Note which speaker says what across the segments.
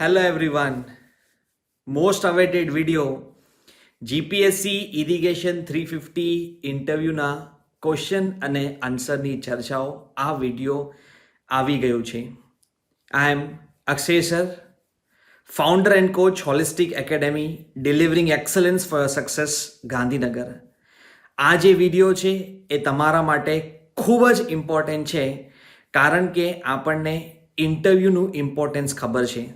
Speaker 1: Hello everyone. Most awaited video GPSC Irrigation 350 ઇન્ટરવ્યુના question અને આન્સરની ચર્ચાઓ આ વિડીયો આવી ગયું છે. I am Akshay Sir, founder and coach Holistic Academy, delivering excellence for your success, Gandhinagar. આ જે વિડીયો છે એ તમારા માટે ખૂબ જ ઇમ્પોર્ટન્ટ છે કારણ કે આપણને ઇન્ટરવ્યૂનું ઇમ્પોર્ટન્સ ખબર છે.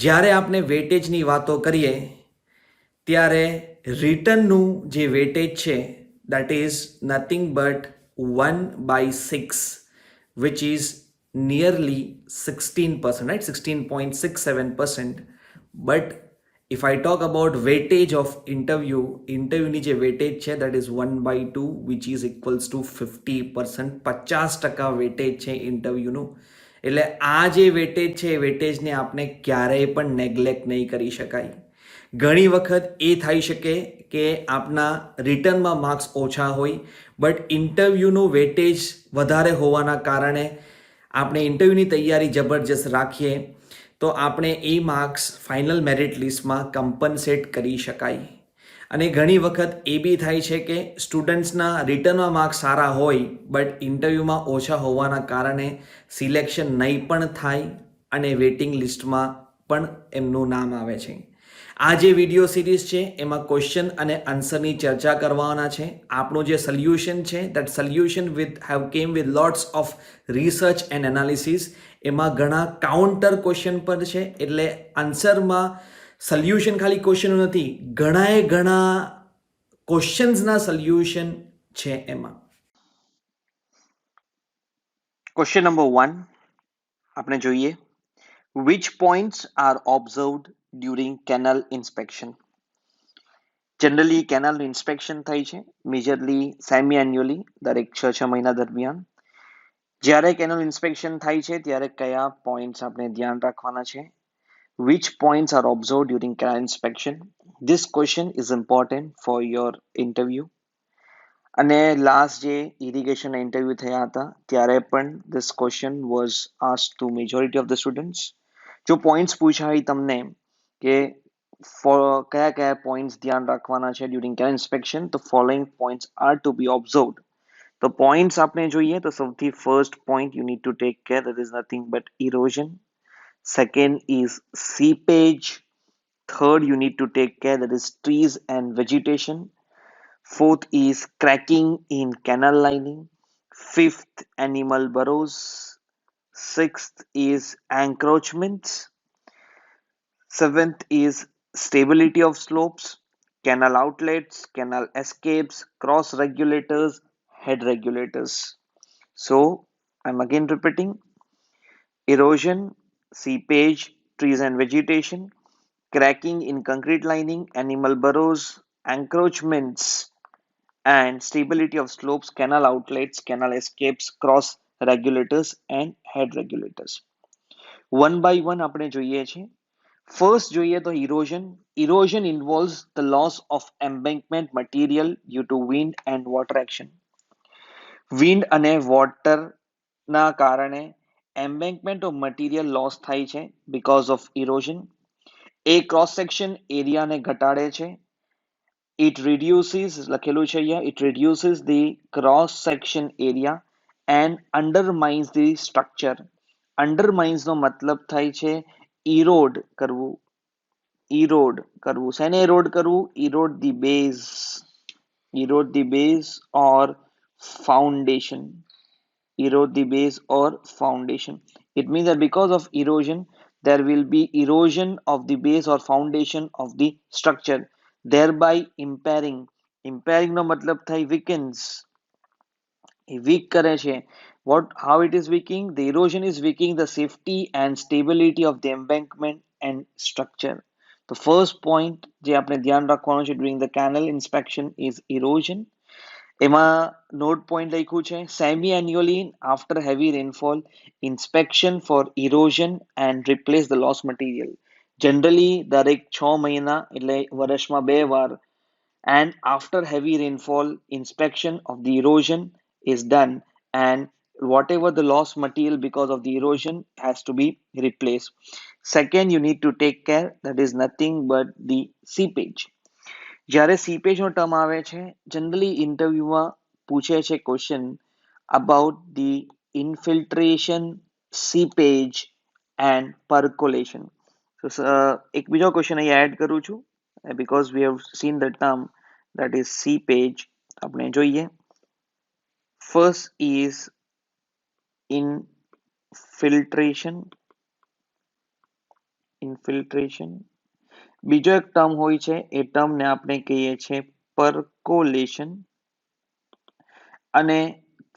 Speaker 1: જ્યારે આપણે વેટેજની વાતો કરીએ ત્યારે રિટર્નનું જે વેટેજ છે that is nothing but 1/6, which is nearly 16%, right? 16.67%. But if I talk about weightage of interviewની જે weightage છે that is 1/2, which is equals to 50%. 50% weightage છે ઇન્ટરવ્યુનું. એટલે આ જે વેટેજ છે એ વેટેજને આપણે ક્યારેય પણ નેગ્લેક્ટ નહીં કરી શકાય. ઘણી વખત એ થઈ શકે કે આપના રિટર્નમાં માર્ક્સ ઓછા હોય બટ ઇન્ટરવ્યૂનું વેટેજ વધારે હોવાના કારણે આપણે ઇન્ટરવ્યૂની તૈયારી જબરજસ્ત રાખીએ તો આપણે એ માર્ક્સ ફાઇનલ મેરિટ લિસ્ટમાં કમ્પન્સેટ કરી શકાય. અને ઘણી વખત એ બી થાય છે કે સ્ટુડન્ટ્સના રિટર્નમાં માર્ક્સ સારા હોય બટ ઇન્ટરવ્યૂમાં ઓછા હોવાના કારણે સિલેક્શન નહીં પણ થાય અને વેઇટિંગ લિસ્ટમાં પણ એમનું નામ આવે છે. આ જે વિડીયો સિરીઝ છે એમાં ક્વેશ્ચન અને આન્સરની ચર્ચા કરવાના છે. આપણું જે સોલ્યુશન છે દેટ સોલ્યુશન હેવ કેમ with lots of research and analysis. એમાં ઘણા કાઉન્ટર ક્વેશ્ચન પર છે એટલે આન્સરમાં સોલ્યુશન ખાલી ક્વેશ્ચન નથી, ઘણા ક્વેશ્ચન્સના સોલ્યુશન છે એમાં.
Speaker 2: ક્વેશ્ચન નંબર 1 આપણે જોઈએ, which points are observed during canal inspection? Generally કેનાલનું ઇન્સ્પેક્શન થાય છે મેજરલી સેમી એન્યુઅલી દરેક 6 મહિના દરમિયાન. જ્યારે કેનાલ ઇન્સ્પેક્શન થાય છે ત્યારે કયા પોઈન્ટ્સ આપણે ધ્યાન રાખવાના છે? Which points are observed during canal inspection? This question is important for your interview. અને લાસ્ટ જે ઇરિગેશનના ઇન્ટરવ્યૂ થયા હતા ત્યારે પણ this question was asked to majority of the students. જો પોઈન્ટ્સ પૂછાય તમને કે કયા કયા પોઈન્ટ્સ ધ્યાન રાખવાના છે ડ્યુરિંગ કેનાલ ઇન્સ્પેક્શન, તો ફોલોઈંગ પોઈન્ટ્સ આર ટુ બી ઓબ્ઝર્વડ. તો પોઈન્ટ્સ આપણે જોઈએ તો સૌથી first point you need to take care, that is nothing but erosion. Second is seepage. Third, you need to take care, that is trees and vegetation. Fourth is cracking in canal lining. Fifth, animal burrows. Sixth is encroachments. Seventh is stability of slopes, canal outlets, canal escapes, cross regulators, head regulators. So I'm again repeating: erosion, seepage, trees and vegetation, cracking in concrete lining, animal burrows, encroachments, and stability of slopes, canal outlets, canal escapes, cross regulators and head regulators. One by one આપણે જોઈએ છે. First જોઈએ તો erosion. Erosion involves the loss of embankment material due to wind and water action. Wind અને waterના કારણે embankment of material loss થાય છે because of erosion. A cross section એરિયાને ઘટાડે છે. It reduces, લખેલું છે અહીંયા, it reduces the cross section area and undermines the structure. Undermines નો મતલબ થાય છે erode કરવું. Erode કરવું. શેને erode કરવું? Erode the base. Erode the base or foundation. Erode the base or foundation. It means that because of erosion, there will be erosion of the base or foundation of the structure, thereby impairing. Impairing નો મતલબ થાય weakens. Weak કરે છે. How it is weakening? The erosion is weakening the safety and stability of the embankment and structure. The first point જે આપણે ધ્યાન રાખવાનું છે during the canal inspection is erosion. એમાં નોટ પોઈન્ટ લખ્યું છે semi annually after heavy rainfall inspection for erosion and replace the loss material. Generally દરેક 6 મહિના એટલે વર્ષમાં 2 વાર and after heavy rainfall inspection of the erosion is done and whatever the lost material because of the erosion has to be replaced. Second, you need to take care, that is nothing but the seepage. જ્યારે સીપેજનો term આવે છે, generally ઇન્ટરવ્યુમાં પૂછે છે question about the infiltration, seepage and percolation. એક બીજો question અહીંયા add કરું છું because we have seen the term that is seepage. આપણે જોઈએ. First is infiltration. બીજો એક ટર્મ હોય છે, એ ટર્મને આપણે કહીએ છીએ percolation. અને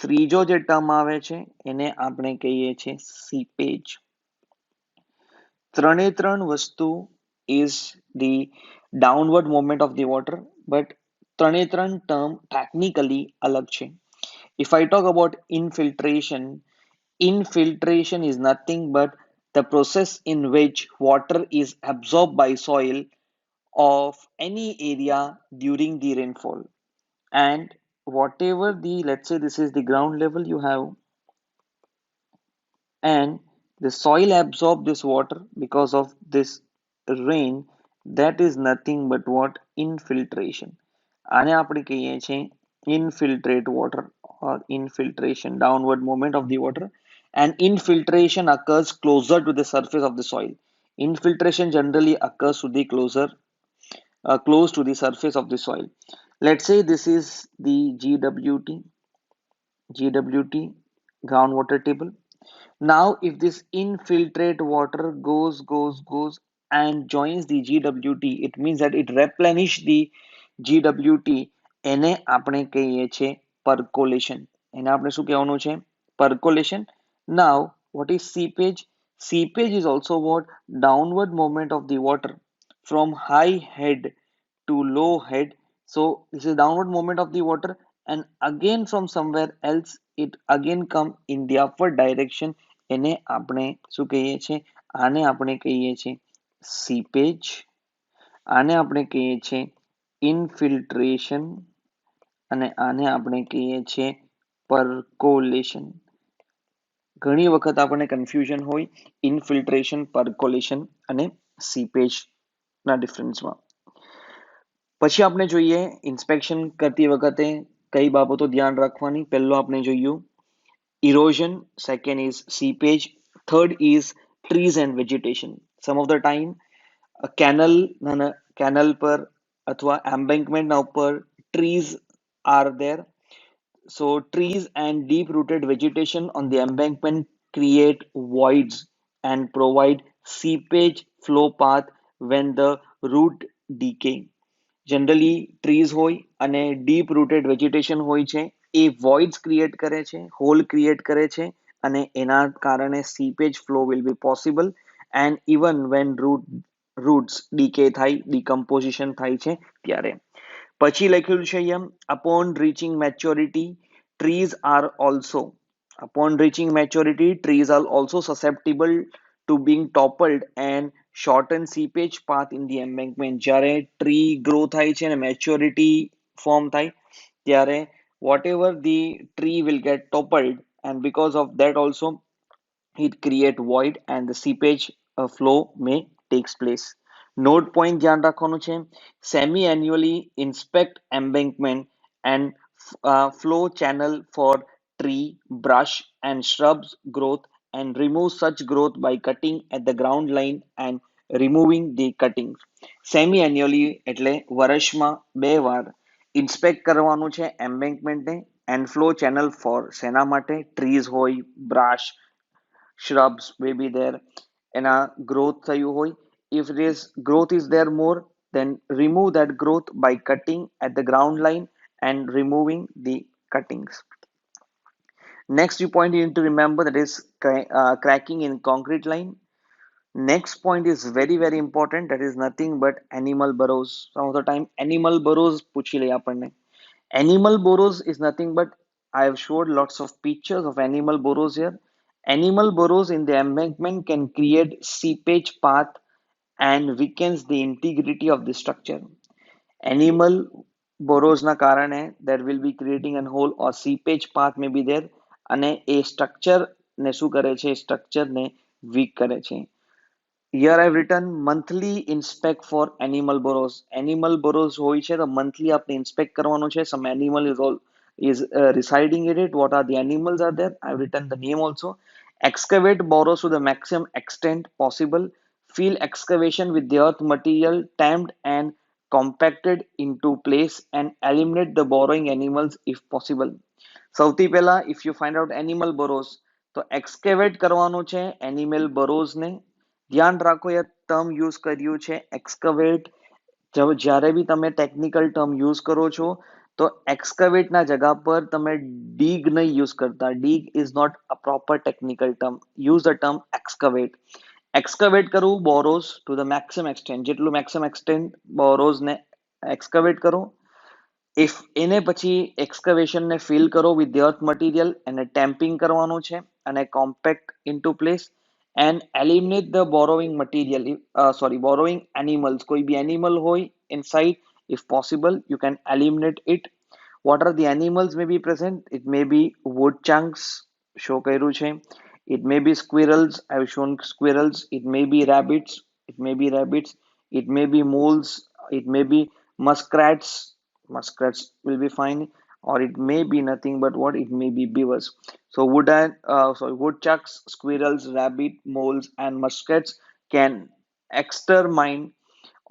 Speaker 2: ત્રીજો જે ટર્મ આવે છે એને આપણે કહીએ છીએ સીપેજ. ત્રણે ત્રણ વસ્તુ is the downward movement of the water, but ત્રણે ત્રણ ટર્મ ટેકનિકલી અલગ છે. If I talk about infiltration is nothing but the process in which water is absorbed by soil of any area during the rainfall. And whatever the, let's say this is the ground level you have, and the soil absorb this water because of this rain, that is nothing but what? Infiltration. આને આપણે કહીએ છીએ infiltrate water or infiltration, downward movement of the water. And infiltration occurs closer to the surface of the soil. Infiltration generally occurs to the close to the surface of the soil. Let's say this is the GWT groundwater table. Now if this infiltrate water goes and joins the GWT, it means that it replenish the GWT. એને આપણે કહીએ છીએ percolation. એને આપણે શું કહેવાનું છે? Percolation. Now what is seepage? Seepage is also what? Downward movement of the water from high head to low head. So this is downward movement of the water, and again from somewhere else it again come in the upward direction. એને આપણે શું કહીએ છીએ? આને આપણે કહીએ છીએ seepage. આને આપણે કહીએ છીએ infiltration, અને આને આપણે કહીએ છીએ percolation. ઘણી વખત આપણને કન્ફ્યુઝન હોય ઇન્ફિલ્ટ્રેશન, percolation અને seepage ના ડિફરન્સમાં. પછી આપણે જોઈએ ઇન્સ્પેક્શન કરતી વખતે કઈ બાબતો ધ્યાન રાખવાની. પહેલો આપણે જોયું erosion, second is seepage, third is trees and vegetation. Some of the time canal પર અથવા એમ્બેંકમેન્ટના ઉપર trees are there. So trees and deep rooted vegetation on the embankment create voids and provide seepage flow path when the root decay. Generally trees હોય અને deep rooted vegetation હોય છે, એ voids create કરે છે, hole create કરે છે, અને એના કારણે seepage flow will be possible. And even when roots decay થાય, decomposition થાય છે ત્યારે. પછી લખ્યું છે એમ, upon reaching maturity trees are also susceptible to being toppled and shorten seepage path in the embankment. જ્યારે tree grow થાય છે અને maturity form થાય ત્યારે whatever the tree will get toppled, and because of that also it create void and the seepage flow may takes place. Note point ધ્યાન રાખવાનું છે. Semi annually inspect embankment and flow channel for tree, brush and shrubs growth, and remove such growth by cutting at the ground line and removing the cuttings. Semi annually એટલે વર્ષમાં 2 વાર inspect કરવાનું છે એમ્બેંકમેન્ટને, and flow channel for સેના માટે? Trees હોય, brush, shrubs may be there, and growth થયું હોય. If growth is there more, then remove that growth by cutting at the ground line and removing the cuttings. Next point you need to remember, that is cracking in concrete line. Next point is very important, that is nothing but animal burrows. Some of the time animal burrows પૂછી લે આપણને. Animal burrows is nothing but, I have showed lots of pictures of animal burrows here. Animal burrows in the embankment can create seepage path and weakens the integrity of the structure. Animal burrows na karane there will be creating a hole or seepage path may be there, અને એ સ્ટ્રક્ચરને શું કરે છે, એ સ્ટ્રક્ચરને week કરે છે. Here I've written monthly inspect for animal burrows. Animal burrows હોય છે તો monthly આપણે inspect કરવાનું છે. Some animal is residing in it. What are the animals are there? I've written the name also. Excavate burrows to the maximum extent possible. Fill excavation with the earth material tamped and compacted into place and eliminate the burrowing animals if possible. સૌથી પહેલા if you find out animal burrows તો excavate કરવાનું છે animal burrows ને. ધ્યાન રાખો એ term use કર્યું છે એક્સકવેટ. જ્યારે બી તમે ટેકનિકલ ટર્મ યુઝ કરો છો તો એક્સકવેટના જગા પર તમે ડીગ નહીં યુઝ કરતા. Dig is not a proper technical term. Use the term excavate. Excavate કરવું borrows to the maximum extent, જેટલું મેક્સિમમ એક્સટેન્ટ બોરોઝને એક્સકવેટ કરો. ઇફ એને પછી એક્સકવેશનને ફિલ કરો વિથ ધ અર્થ મટીરિયલ, એને ટેમ્પિંગ કરવાનું છે અને compact into place and eliminate the borrowing material, borrowing animals. કોઈ બી animal હોય inside, if possible you can eliminate it. What are the animals may be present? It may be wood chunks, show કર્યું છે. It may be squirrels, I have shown squirrels. It may be rabbits, it may be rabbits. It may be moles, it may be muskrats, muskrats will be fine. Or it may be nothing but what, it may be beavers. So woodchucks, squirrels, rabbit, moles and muskrats can extermine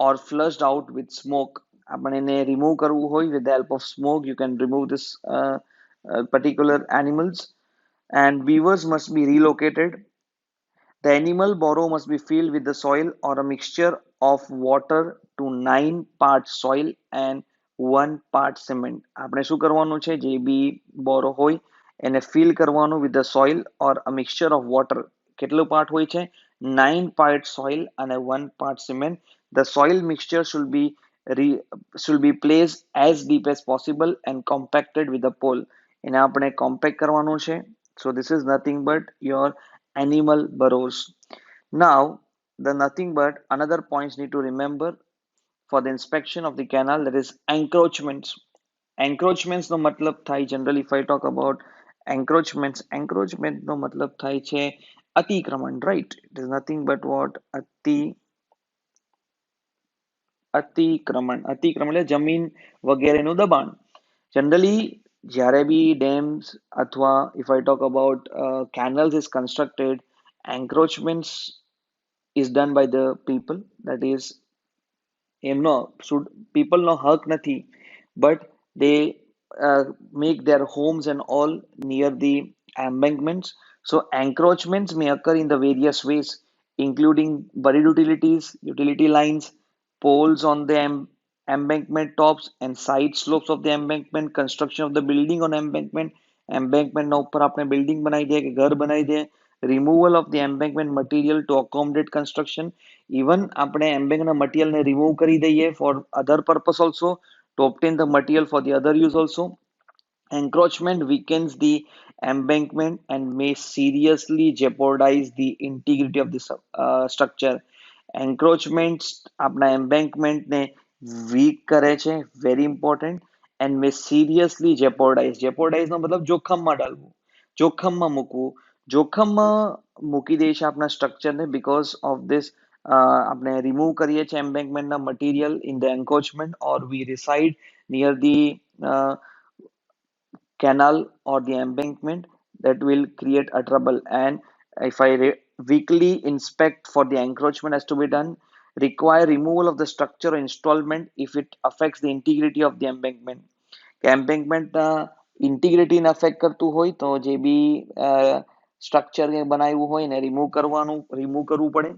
Speaker 2: or flushed out with smoke. આપણે એને remove કરવું હોય with the help of smoke, you can remove this particular animals. And beavers must be relocated. The animal burrow must be filled with the soil or a mixture of water to 9 parts soil and 1 part cement. આપણે શું કરવાનું છે, જે બી બોરો હોય એને fill કરવાનું with the soil or a mixture of water. કેટલું part હોય છે? 9 part soil અને 1 part cement. The soil mixture should be placed as deep as possible and compacted with a pole. એને આપણે compact કરવાનું છે. So this is nothing but your animal burrows. Now, the nothing but another points need to remember for the inspection of the canal, that is encroachments. Encroachments નો મતલબ થાય, generally if I talk about encroachments, encroachment નો મતલબ થાય છે અતિક્રમણ, right? It is nothing but what? અતિક્રમણ. અતિક્રમણ એટલે જમીન વગેરેનું દબાણ. Generally જ્યારે બી ડેમ્સ અથવા if I talk about canals is constructed, encroachments is done by the people. That is, એમનો પીપલનો હક નથી, but they make their homes and all near the embankments. So encroachments may occur in the various ways, including buried utilities, utility lines, poles on the embankment tops and side slopes of the embankment, construction of the building on embankment. embankment ના ઉપર આપણે building બનાવી દે કે ઘર બનાવી દે. removal of the embankment material to accommodate construction. Even આપણે embankment material ને remove કરી દઈએ for other purpose also, to obtain the material for the other use also. Encroachment weakens the embankment and may seriously jeopardize the integrity of the structure. Encroachments આપણા embankment ને weak કરે છે, very important, and may seriously jeopardize. Jeopardize નો મતલબ જોખમમાં ડાલવું, જોખમમાં મૂકવું. જોખમમાં મૂકી દે છે આપણા સ્ટ્રક્ચરને because of this. આપણે remove કરીએ છીએ embankment ના material in the encroachment, or we reside near the canal or the embankment, that will create a trouble. And if I weekly inspect for the encroachment has to be done, require removal of the structure or installment if it affects the integrity of the embankment. કે embankment integrity ને affect કરતું હોય તો જે બી structure બનાવ્યું હોય ને remove કરવું પડે.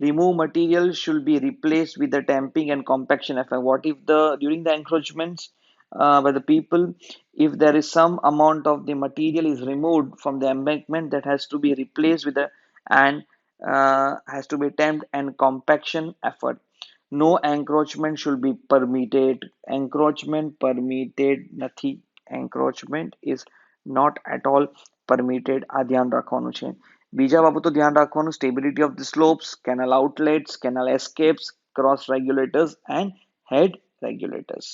Speaker 2: Remove material should be replaced with the tamping and compaction effect. What if during the encroachments by the people, if there is some amount of the material is removed from the embankment, that has to be replaced with and has to be tamped and compaction effort. No encroachment should be permitted. Encroachment permitted નથી. Encroachment is not at all permitted. આ ધ્યાન રાખવાનું છે. બીજા બાબતો ધ્યાન રાખવાનું, stability of the slopes, canal outlets, canal escapes, cross regulators and head regulators.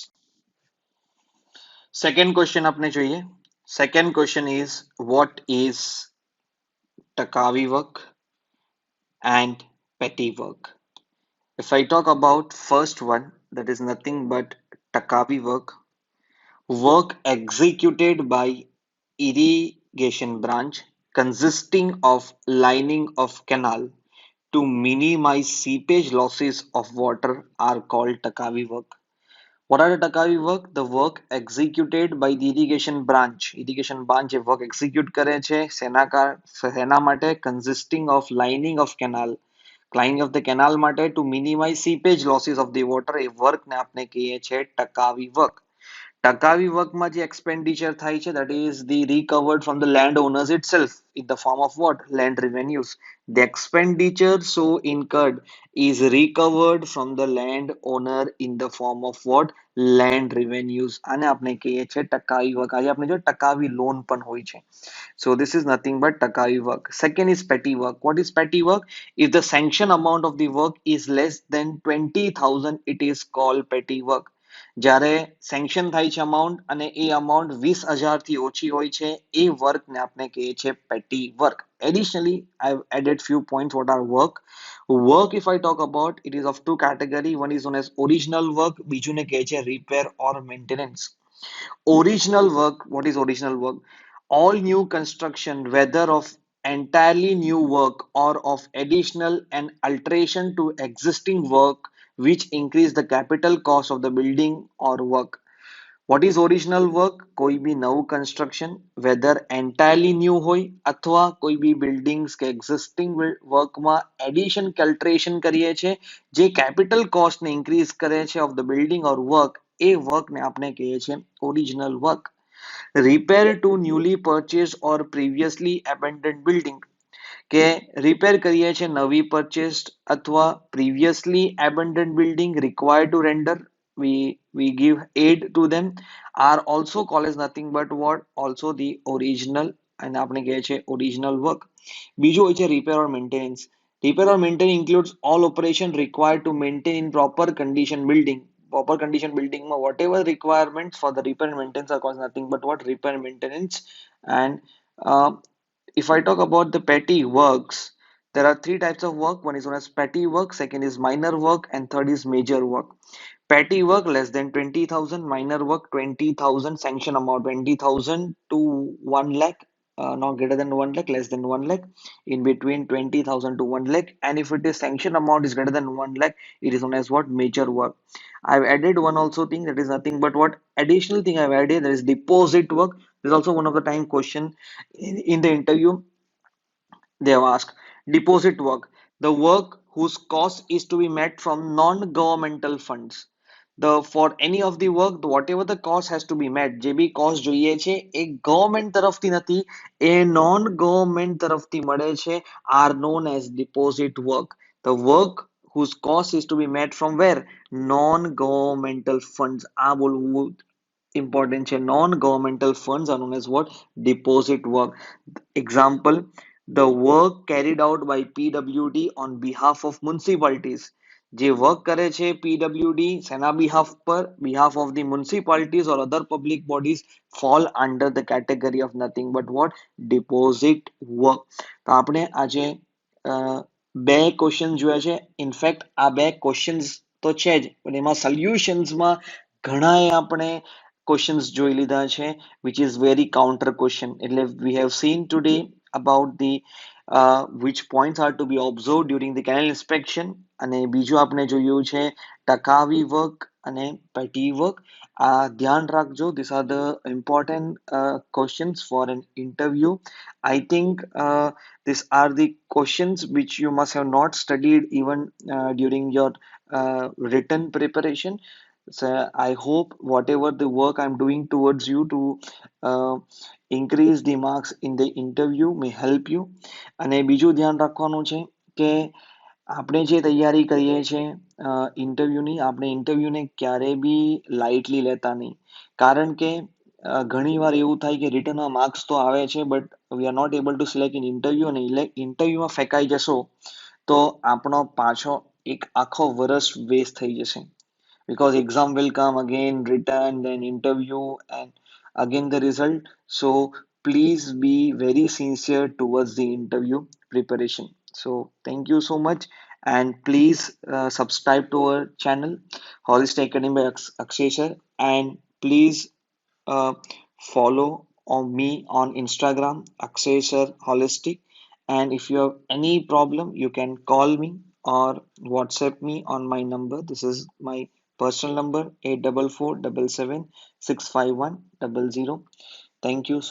Speaker 2: Second question આપણે જોઈએ. Second question is, what is Kavi work and petty work? If I talk about first one, that is nothing but Kavi work, work executed by irrigation branch consisting of lining of canal to minimize seepage losses of water are called Kavi work. What are the ટકાવી work? The work executed by the irrigation branch. Irrigation branch A work execute કરે છે શેના માટે? Consisting of lining of canal. Lining of the canal માટે to minimize seepage losses of the water A work ને આપણે કહીએ છે ટકાવી work. ટકાવી વર્કમાં જે expenditure થાય છે that is the recovered from the landowners itself in the form of what? Land revenues. The expenditure so incurred is recovered from the landowner in the form of what? Land revenues. આને આપણે કહીએ છે ટકાવી work. આજે આપણે જો ટકાવી loan પણ હોય છે. So this is nothing but ટકાવી work. Second is petty work. What is petty work? If the sanction amount of the work is less than 20,000, it is called petty work. જ્યારે sanction થાય છે amount અને એ amount 20,000 થી ઓછી હોય છે એ વર્કને આપણે કહીએ છીએ પેટી work. Additionally, I've added few points what are work. Work, if I talk about, it is of two category. One is known as original work, બીજુંને કહે છે repair or maintenance. Original work, what is original work? All new construction, whether of entirely new work or of additional and alteration to existing work which increase the capital cost of the building or work. What is original work? કોઈ બી નવું construction, whether entirely new હોય અથવા કોઈ બી buildings કે existing workમાં addition કે alteration કરીએ છે જે capital cost ને increase કરે છે of the building or work, A work ને આપણે કહીએ છે original work. Repair to newly purchased or previously abandoned building, કે રિપેર કરીએ છીએ નવી purchased અથવા previously abandoned building required to render, we give aid to them, are also called as nothing but what? Also the original, અને આપણે કહીએ છીએ original work. બીજું હોય છે repair or maintenance. Repair or maintenance includes all operation required to maintain in proper condition building. Proper condition building માં whatever requirements for the repair and maintenance are called nothing but what? Repair and maintenance. And if I talk about the petty works, there are three types of work. One is known as petty work, second is minor work, and third is major work. Petty work less than 20,000, minor work 20,000, sanction amount 20,000 to 1 lakh, not greater than 1 lakh, less than 1 lakh, in between 20,000 to 1 lakh. And if it is sanction amount is greater than 1 lakh, it is known as what? Major work. I've added one also thing, that is nothing but what? Additional thing I've added, that is deposit work. There's also one of the time question in the interview. They have asked deposit work, the work whose cost is to be met from non-governmental funds. The for any of the work, whatever the cost has to be met, જે બી cost જોઈએ છે એ government તરફથી નથી, એ non government તરફથી મળે છે, are known as deposit work. The work whose cost is to be met from where? Non-governmental funds. આ બોલવું important છે. Non-governmental funds are known as what? Deposit work. Example, the work carried out by PWD on behalf of municipalities. જે work કરે છે PWD સેના behalf પર? Behalf of the municipalities or other public bodies fall under the category of nothing but what? Deposit work. તો આપણે આજે બે question જોયા છે. ઇનફેક્ટ આ બે ક્વેશ્ચન્સ તો છે જ, પણ એમાં સોલ્યુશન્સમાં ઘણાએ આપણે questions જોઈ લીધા છે, which is very counter question. એટલે we have seen today about the which points are to be observed during the canal inspection, અને બીજું આપણે જોયું છે ટકાવી work અને petty work. ધ્યાન રાખજો, these are the important questions for an interview. I think these are the questions which you must have not studied even during your written preparation. So I hope whatever the work I'm doing towards you to increase the marks in the interview may help you. અને બીજું ધ્યાન રાખવાનું છે કે આપણે જે તૈયારી કરીએ છીએ ઇન્ટરવ્યુની, આપણે ઇન્ટરવ્યુને ક્યારેય બી લાઇટલી લેતા નહીં. કારણ કે ઘણી વાર એવું થાય કે રિટર્નમાં માર્ક્સ તો આવે છે but we are not able to select in interview, અને ઇન્ટરવ્યુમાં ફેંકાઈ જશો તો આપણો પાછો એક આખો વર્ષ વેસ્ટ થઈ જશે. Because exam will come again, written, then interview, and again the result. So please be very sincere towards the interview preparation. So thank you so much, and please subscribe to our channel Holistic Academy by Akshay Sir, and please uh, follow on me on Instagram, Akshay Sir Holistic. And if you have any problem, you can call me or WhatsApp me on my number. This is my personal number, 84477 65100. Thank you so much.